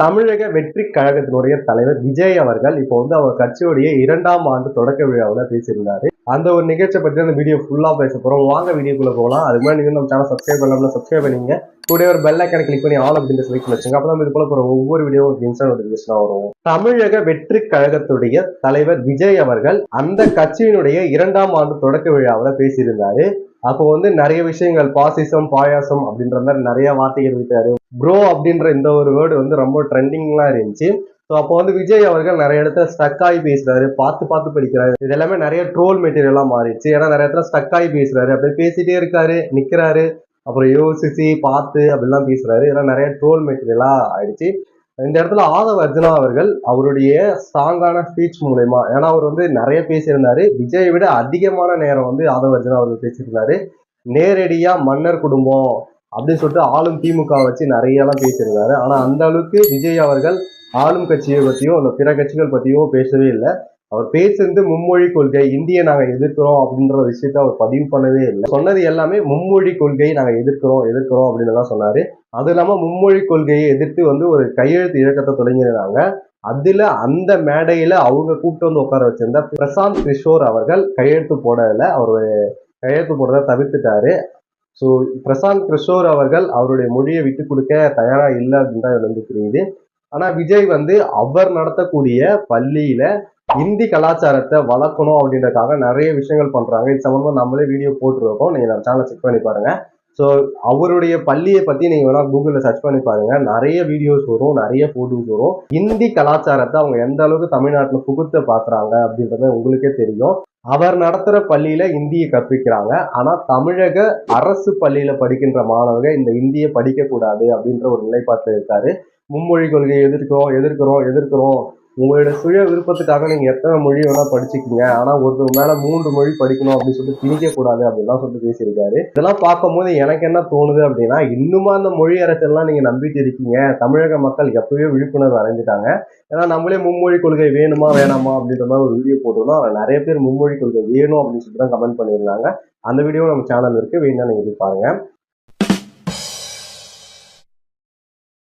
தமிழக வெற்றி கழகத்தினுடைய தலைவர் விஜய் அவர்கள் இப்போ வந்து அவர் கட்சியுடைய 2ஆம் ஆண்டு தொடக்க விழாவில் பேசியிருந்தாரு. அந்த ஒரு நிகழ்ச்சியை பற்றி அந்த வீடியோ ஃபுல்லா பேச போறோம். வாங்க வீடியோக்குள்ள போகலாம். அதுக்கு முன்னாடி நீங்க நம்ம சேனல் சப்ஸ்கிரைப் பண்ணலாம்னா சப்ஸ்கிரைப் பண்ணீங்க. கூட ஒரு பெல் ஐக்கானை கிளிக் பண்ணி ஆல் அப்படின்ற செலக்ட் வச்சுங்க. அப்பதான் இது போல போற ஒவ்வொரு வீடியோவும் இன்ஸ்டன்ட் நோட்டிபிகேஷனா வரும். தமிழக வெற்றி கழகத்துடைய தலைவர் விஜய் அவர்கள் அந்த கட்சியினுடைய 2ஆம் ஆண்டு தொடக்க விழாவில் பேசியிருந்தாரு. அப்போ வந்து நிறைய விஷயங்கள் பாசிசம் பாயாசம் அப்படின்ற மாதிரி நிறைய வார்த்தைகள் விட்டாரு. ப்ரோ அப்படின்ற இந்த ஒரு வேர்டு வந்து ரொம்ப ட்ரெண்டிங்லாம் இருந்துச்சு. ஸோ அப்போ வந்து விஜய் அவர்கள் நிறைய இடத்துல ஸ்டக் ஆகி பேசுறாரு, பார்த்து படிக்கிறாரு. இது எல்லாமே நிறைய ட்ரோல் மெட்டீரியலா மாறிடுச்சு. ஏன்னா நிறைய இடத்துல ஸ்டக் ஆகி பேசுறாரு, அப்படியே பேசிட்டே இருக்காரு, நிக்கிறாரு, அப்புறம் யோசிச்சு பார்த்து அப்படிலாம் பேசுறாரு. இதெல்லாம் நிறைய ட்ரோல் மெட்டீரியலா ஆயிடுச்சு. இந்த இடத்துல ஆதவ அர்ஜுனா அவர்கள் அவருடைய ஸ்ட்ராங்கான ஸ்பீச் மூலயமா, ஏன்னா அவர் வந்து நிறைய பேசியிருந்தாரு, விஜயை விட அதிகமான நேரம் வந்து ஆதவ அர்ஜுனா அவர்கள் பேசியிருந்தாரு. நேரடியா மன்னர் குடும்பம் அப்படின்னு சொல்லிட்டு ஆளும் திமுக வச்சு நிறைய எல்லாம் பேசியிருந்தாரு. ஆனா அந்த அளவுக்கு விஜய் அவர்கள் ஆளும் கட்சியை பத்தியோ இல்ல பிற கட்சிகள் பத்தியோ பேசவே இல்லை. அவர் பேசுறது மும்மொழி கொள்கை, இந்தியை நாங்க எதிர்க்கிறோம் அப்படின்ற விஷயத்த அவர் பதிவு பண்ணவே இல்லை. சொன்னது எல்லாமே மும்மொழி கொள்கையை நாங்க எதிர்க்கிறோம் அப்படின்னு தான் சொன்னாரு. அது இல்லாம மும்மொழி கொள்கையை எதிர்த்து வந்து ஒரு கையெழுத்து இயக்கத்தை தொடங்கியிருந்தாங்க. அதுல அந்த மேடையில அவங்க கூப்பிட்டு வந்து உட்கார வச்சிருந்த பிரசாந்த் கிஷோர் அவர்கள் கையெழுத்து போடல. அவர் கையெழுத்து போடுறத தவிர்த்துட்டாரு. ஸோ பிரசாந்த் கிஷோர் அவர்கள் அவருடைய மொழியை விட்டு கொடுக்க தயாரா இல்லை அப்படின்னு தான் வந்து புரியுது. ஆனா விஜய் வந்து அவர் நடத்தக்கூடிய பள்ளியில இந்தி கலாச்சாரத்தை வளர்க்கணும் அப்படின்றதுக்காக நிறைய விஷயங்கள் பண்றாங்க. இது சம்பந்தமா நம்மளே வீடியோ போட்டுருக்கோம், நீங்க நம்ம சேனலை செக் பண்ணி பாருங்க. ஸோ அவருடைய பள்ளியை பத்தி நீங்க வேணா கூகுள்ல சர்ச் பண்ணி பாருங்க. நிறைய வீடியோஸ் வரும், நிறைய போட்டோஸ் வரும். இந்தி கலாச்சாரத்தை அவங்க எந்த அளவுக்கு தமிழ்நாட்டுல புகுத்த பாக்குறாங்க அப்படின்றத உங்களுக்கே தெரியும். அவர் நடத்துற பள்ளியில இந்தியை கற்பிக்கிறாங்க. ஆனா தமிழக அரசு பள்ளியில படிக்கின்ற மாணவர்கள் இந்த இந்தியை படிக்க கூடாது அப்படின்ற ஒரு நிலைப்பாட்டில் இருக்காரு. மும்மொழி கொள்கையை எதிர்க்கிறோம். உங்களோட சுய விருப்பத்துக்காக நீங்க எத்தனை மொழி வேணா படிச்சுக்கீங்க, ஆனா ஒருத்தர் மேல 3 மொழி படிக்கணும் அப்படின்னு சொல்லிட்டு திணிக்க கூடாது அப்படின்லாம் சொல்லிட்டு பேசியிருக்காரு. இதெல்லாம் பார்க்கும்போது எனக்கு என்ன தோணுது அப்படின்னா, இன்னுமா அந்த மொழி அரசெல்லாம் நீங்க நம்பிட்டு இருக்கீங்க? தமிழக மக்கள் எப்பவே விழிப்புணர்வு அடைஞ்சிட்டாங்க. ஏன்னா நம்மளே மும்மொழி கொள்கை வேணுமா வேணாமா அப்படின்ற மாதிரி ஒரு வீடியோ போட்டோம்னா நிறைய பேர் மும்மொழி கொள்கை வேணும் அப்படின்னு சொல்லிட்டு தான் கமெண்ட் பண்ணியிருந்தாங்க. அந்த வீடியோ நம்ம சேனல் இருக்கு, வேணா நீங்க பாருங்க.